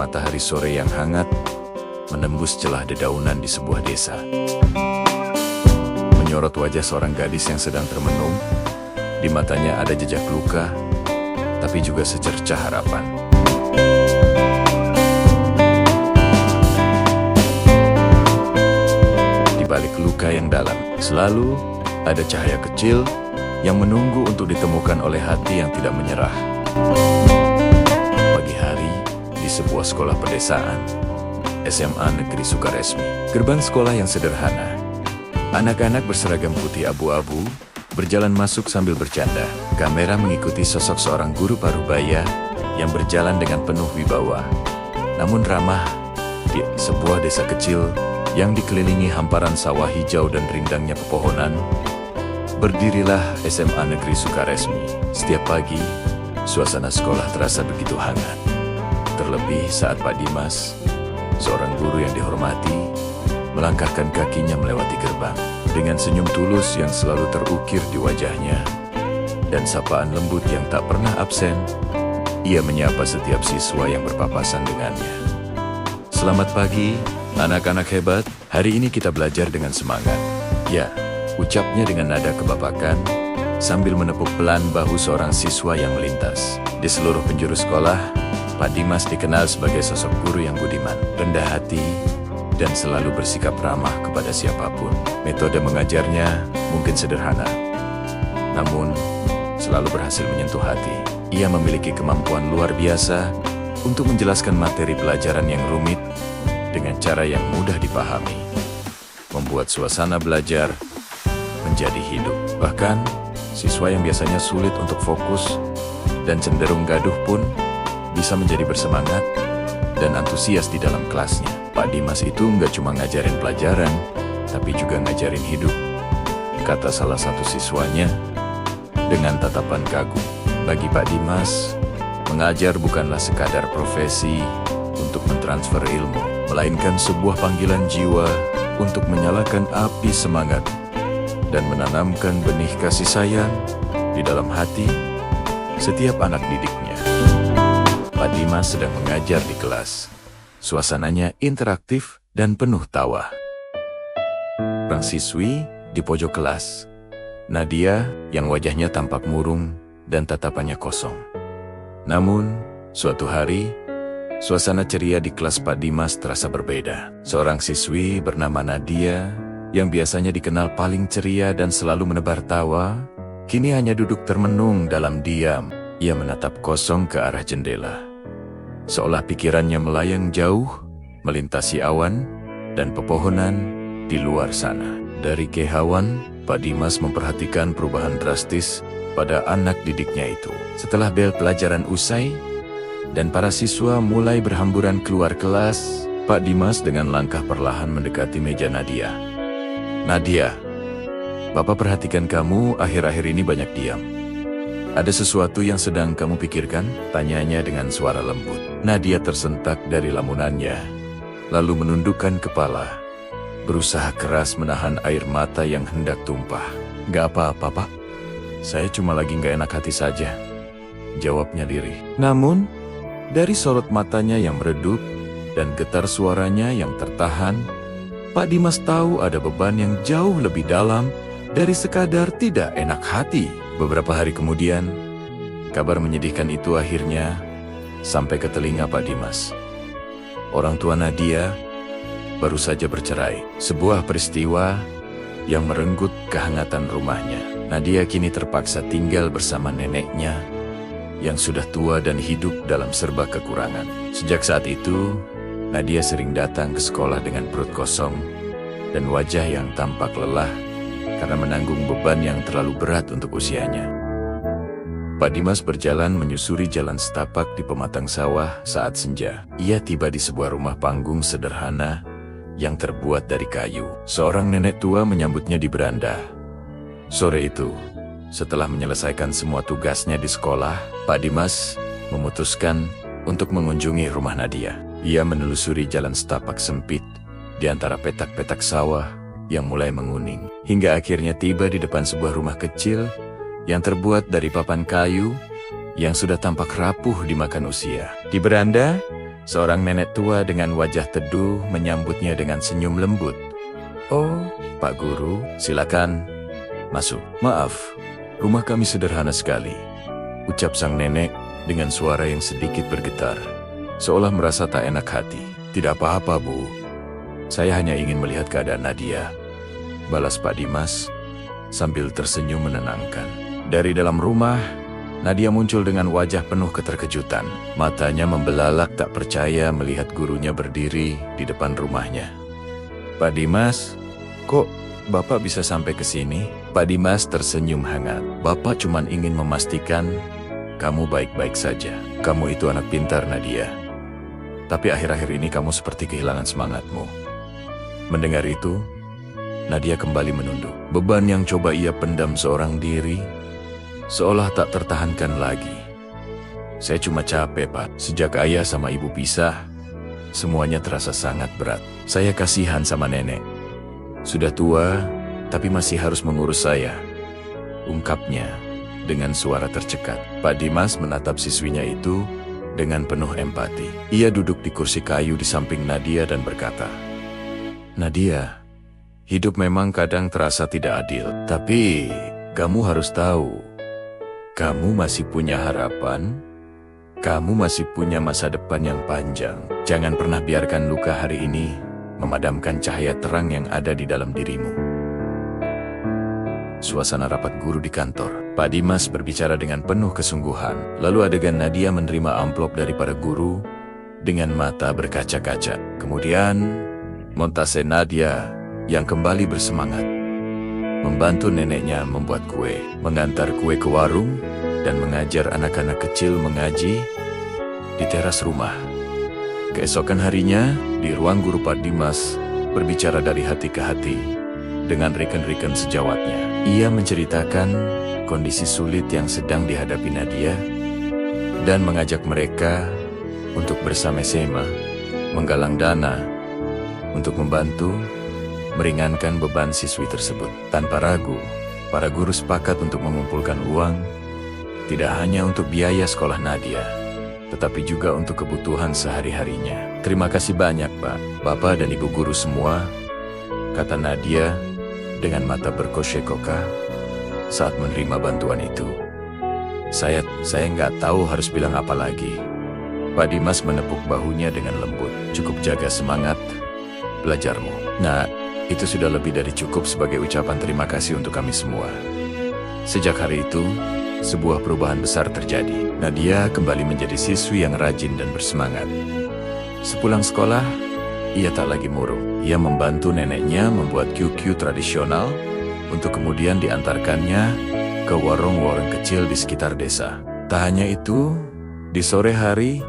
matahari sore yang hangat menembus celah dedaunan di sebuah desa. Menyorot wajah seorang gadis yang sedang termenung, di matanya ada jejak luka, tapi juga secercah harapan. Di balik luka yang dalam, selalu ada cahaya kecil yang menunggu untuk ditemukan oleh hati yang tidak menyerah. Pagi hari, di sebuah sekolah pedesaan, SMA Negeri Sukaresmi. Gerbang sekolah yang sederhana. Anak-anak berseragam putih abu-abu berjalan masuk sambil bercanda. Kamera mengikuti sosok seorang guru parubaya yang berjalan dengan penuh wibawa, namun ramah di sebuah desa kecil yang dikelilingi hamparan sawah hijau dan rindangnya pepohonan. Berdirilah SMA Negeri Sukaresmi. Setiap pagi, suasana sekolah terasa begitu hangat. Terlebih saat Pak Dimas, seorang guru yang dihormati, melangkahkan kakinya melewati gerbang. Dengan senyum tulus yang selalu terukir di wajahnya, dan sapaan lembut yang tak pernah absen, ia menyapa setiap siswa yang berpapasan dengannya. Selamat pagi, anak-anak hebat. Hari ini kita belajar dengan semangat. Ya, ucapnya dengan nada kebapakan, sambil menepuk pelan bahu seorang siswa yang melintas. Di seluruh penjuru sekolah, Pak Dimas dikenal sebagai sosok guru yang budiman, rendah hati, dan selalu bersikap ramah kepada siapapun. Metode mengajarnya mungkin sederhana, namun selalu berhasil menyentuh hati. Ia memiliki kemampuan luar biasa untuk menjelaskan materi pelajaran yang rumit dengan cara yang mudah dipahami, membuat suasana belajar menjadi hidup. Bahkan, siswa yang biasanya sulit untuk fokus dan cenderung gaduh pun bisa menjadi bersemangat dan antusias di dalam kelasnya. Pak Dimas itu nggak cuma ngajarin pelajaran, tapi juga ngajarin hidup, kata salah satu siswanya dengan tatapan kagum. Bagi Pak Dimas, mengajar bukanlah sekadar profesi untuk mentransfer ilmu, melainkan sebuah panggilan jiwa untuk menyalakan api semangat dan menanamkan benih kasih sayang di dalam hati setiap anak didiknya. Pak Dimas sedang mengajar di kelas. Suasananya interaktif dan penuh tawa. Sang siswi di pojok kelas, Nadia, yang wajahnya tampak murung dan tatapannya kosong. Namun, suatu hari, suasana ceria di kelas Pak Dimas terasa berbeda. Seorang siswi bernama Nadia, yang biasanya dikenal paling ceria dan selalu menebar tawa, kini hanya duduk termenung dalam diam. Ia menatap kosong ke arah jendela, seolah pikirannya melayang jauh, melintasi awan dan pepohonan di luar sana. Dari kehauan, Pak Dimas memperhatikan perubahan drastis pada anak didiknya itu. Setelah bel pelajaran usai, dan para siswa mulai berhamburan keluar kelas, Pak Dimas dengan langkah perlahan mendekati meja Nadia. Nadia, Bapak perhatikan kamu akhir-akhir ini banyak diam. Ada sesuatu yang sedang kamu pikirkan? Tanyanya dengan suara lembut. Nadia tersentak dari lamunannya, lalu menundukkan kepala, berusaha keras menahan air mata yang hendak tumpah. Gak apa-apa, Pak. Saya cuma lagi gak enak hati saja, jawabnya lirih. Namun, dari sorot matanya yang meredup dan getar suaranya yang tertahan, Pak Dimas tahu ada beban yang jauh lebih dalam dari sekadar tidak enak hati. Beberapa hari kemudian, kabar menyedihkan itu akhirnya sampai ke telinga Pak Dimas. Orang tua Nadia baru saja bercerai. Sebuah peristiwa yang merenggut kehangatan rumahnya. Nadia kini terpaksa tinggal bersama neneknya yang sudah tua dan hidup dalam serba kekurangan. Sejak saat itu, Nadia sering datang ke sekolah dengan perut kosong dan wajah yang tampak lelah karena menanggung beban yang terlalu berat untuk usianya. Pak Dimas berjalan menyusuri jalan setapak di pematang sawah saat senja. Ia tiba di sebuah rumah panggung sederhana yang terbuat dari kayu. Seorang nenek tua menyambutnya di beranda. Sore itu, setelah menyelesaikan semua tugasnya di sekolah, Pak Dimas memutuskan untuk mengunjungi rumah Nadia. Ia menelusuri jalan setapak sempit di antara petak-petak sawah yang mulai menguning, hingga akhirnya tiba di depan sebuah rumah kecil yang terbuat dari papan kayu yang sudah tampak rapuh dimakan usia. Di beranda, Seorang nenek tua dengan wajah teduh menyambutnya dengan senyum lembut. "Oh, Pak Guru, silakan masuk. Maaf, rumah kami sederhana sekali," ucap sang nenek dengan suara yang sedikit bergetar, seolah merasa tak enak hati. "Tidak apa-apa, Bu. Saya hanya ingin melihat keadaan Nadia," balas Pak Dimas sambil tersenyum menenangkan. Dari dalam rumah, Nadia muncul dengan wajah penuh keterkejutan. Matanya membelalak tak percaya melihat gurunya berdiri di depan rumahnya. "Pak Dimas, kok Bapak bisa sampai ke sini?" Pak Dimas tersenyum hangat. "Bapak cuma ingin memastikan kamu baik-baik saja. Kamu itu anak pintar, Nadia. Tapi akhir-akhir ini kamu seperti kehilangan semangatmu." Mendengar itu, Nadia kembali menunduk. Beban yang coba ia pendam seorang diri seolah tak tertahankan lagi. "Saya cuma capek, Pak. Sejak ayah sama ibu pisah, semuanya terasa sangat berat. Saya kasihan sama nenek. Sudah tua, tapi masih harus mengurus saya," ungkapnya dengan suara tercekat. Pak Dimas menatap siswinya itu dengan penuh empati. Ia duduk di kursi kayu di samping Nadia dan berkata, "Nadia, hidup memang kadang terasa tidak adil. Tapi kamu harus tahu, kamu masih punya harapan, kamu masih punya masa depan yang panjang. Jangan pernah biarkan luka hari ini memadamkan cahaya terang yang ada di dalam dirimu." Suasana rapat guru di kantor. Pak Dimas berbicara dengan penuh kesungguhan. Lalu adegan Nadia menerima amplop dari para guru dengan mata berkaca-kaca. Kemudian montase Nadia yang kembali bersemangat, membantu neneknya membuat kue, mengantar kue ke warung, dan mengajar anak-anak kecil mengaji di teras rumah. Keesokan harinya, di ruang guru Pak Dimas berbicara dari hati ke hati dengan rekan-rekan sejawatnya. Ia menceritakan kondisi sulit yang sedang dihadapi Nadia dan mengajak mereka untuk bersama-sama menggalang dana untuk membantu meringankan beban siswi tersebut. Tanpa ragu, para guru sepakat untuk mengumpulkan uang, tidak hanya untuk biaya sekolah Nadia, tetapi juga untuk kebutuhan sehari-harinya. "Terima kasih banyak, Pak, Bapak dan Ibu guru semua," kata Nadia dengan mata berkosyek-koka saat menerima bantuan itu. Saya nggak tahu harus bilang apa lagi." Pak Dimas menepuk bahunya dengan lembut. "Cukup jaga semangat belajarmu. Nah, itu sudah lebih dari cukup sebagai ucapan terima kasih untuk kami semua." Sejak hari itu, sebuah perubahan besar terjadi. Nadia kembali menjadi siswi yang rajin dan bersemangat. Sepulang sekolah, ia tak lagi murung. Ia membantu neneknya membuat QQ tradisional untuk kemudian diantarkannya ke warung-warung kecil di sekitar desa. Tak hanya itu, di sore hari,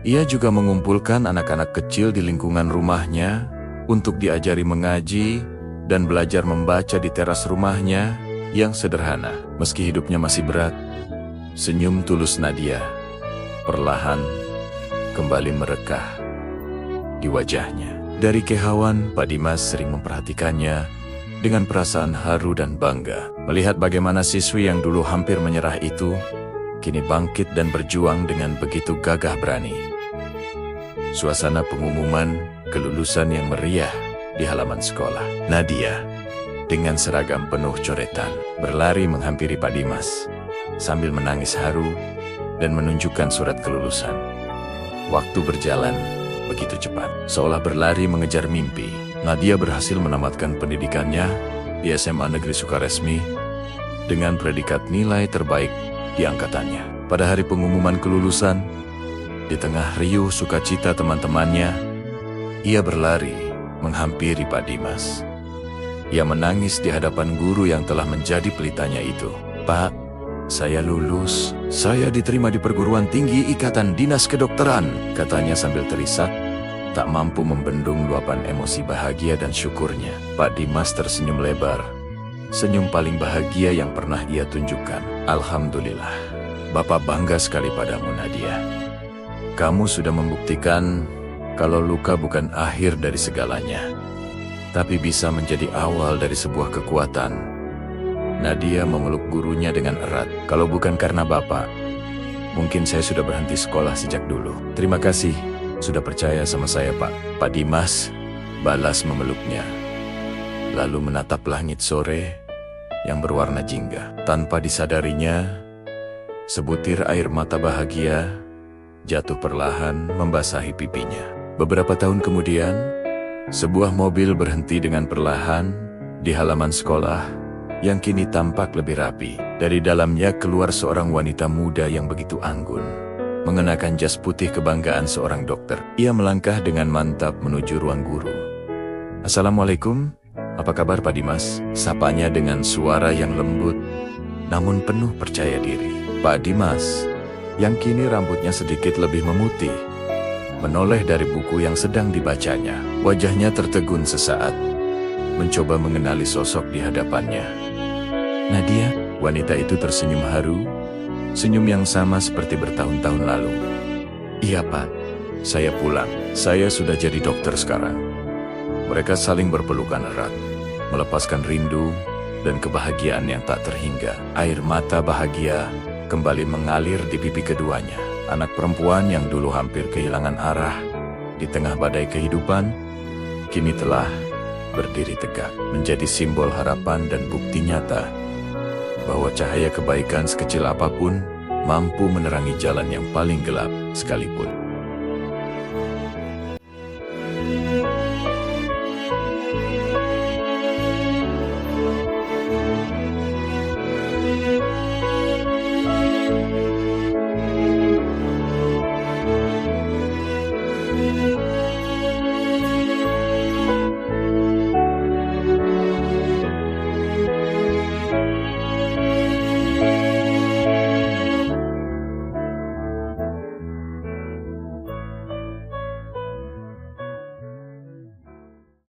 ia juga mengumpulkan anak-anak kecil di lingkungan rumahnya untuk diajari mengaji dan belajar membaca di teras rumahnya yang sederhana. Meski hidupnya masih berat, senyum tulus Nadia perlahan kembali merekah di wajahnya. Dari kehauan, Pak Dimas sering memperhatikannya dengan perasaan haru dan bangga. Melihat bagaimana siswi yang dulu hampir menyerah itu kini bangkit dan berjuang dengan begitu gagah berani. Suasana pengumuman kelulusan yang meriah di halaman sekolah. Nadia, dengan seragam penuh coretan, berlari menghampiri Pak Dimas sambil menangis haru dan menunjukkan surat kelulusan. Waktu berjalan begitu cepat, seolah berlari mengejar mimpi. Nadia berhasil menamatkan pendidikannya di SMA Negeri Sukaresmi dengan predikat nilai terbaik di angkatannya. Pada hari pengumuman kelulusan, di tengah riuh sukacita teman-temannya, ia berlari menghampiri Pak Dimas. Ia menangis di hadapan guru yang telah menjadi pelitanya itu. "Pak, saya lulus. Saya diterima di perguruan tinggi Ikatan Dinas Kedokteran," katanya sambil terisak, tak mampu membendung luapan emosi bahagia dan syukurnya. Pak Dimas tersenyum lebar, senyum paling bahagia yang pernah ia tunjukkan. "Alhamdulillah, Bapak bangga sekali padamu, Nadia. Kamu sudah membuktikan kalau luka bukan akhir dari segalanya, tapi bisa menjadi awal dari sebuah kekuatan." Nadia memeluk gurunya dengan erat. "Kalau bukan karena Bapak, mungkin saya sudah berhenti sekolah sejak dulu. Terima kasih, Sudah percaya sama saya, Pak. Pak Dimas balas memeluknya, lalu menatap langit sore yang berwarna jingga. Tanpa disadarinya, sebutir air mata bahagia jatuh perlahan membasahi pipinya. Beberapa tahun kemudian, sebuah mobil berhenti dengan perlahan di halaman sekolah yang kini tampak lebih rapi. Dari dalamnya keluar seorang wanita muda yang begitu anggun, mengenakan jas putih kebanggaan seorang dokter. Ia melangkah dengan mantap menuju ruang guru. "Assalamualaikum, apa kabar Pak Dimas?" Sapanya dengan suara yang lembut, namun penuh percaya diri. Pak Dimas, yang kini rambutnya sedikit lebih memutih, menoleh dari buku yang sedang dibacanya. Wajahnya tertegun sesaat, mencoba mengenali sosok di hadapannya. "Nadia?" Wanita itu tersenyum haru, senyum yang sama seperti bertahun-tahun lalu. "Iya Pak, saya pulang. Saya sudah jadi dokter sekarang." Mereka saling berpelukan erat, melepaskan rindu dan kebahagiaan yang tak terhingga. Air mata bahagia kembali mengalir di pipi keduanya. Anak perempuan yang dulu hampir kehilangan arah di tengah badai kehidupan, kini telah berdiri tegak, menjadi simbol harapan dan bukti nyata bahwa cahaya kebaikan sekecil apapun mampu menerangi jalan yang paling gelap sekalipun.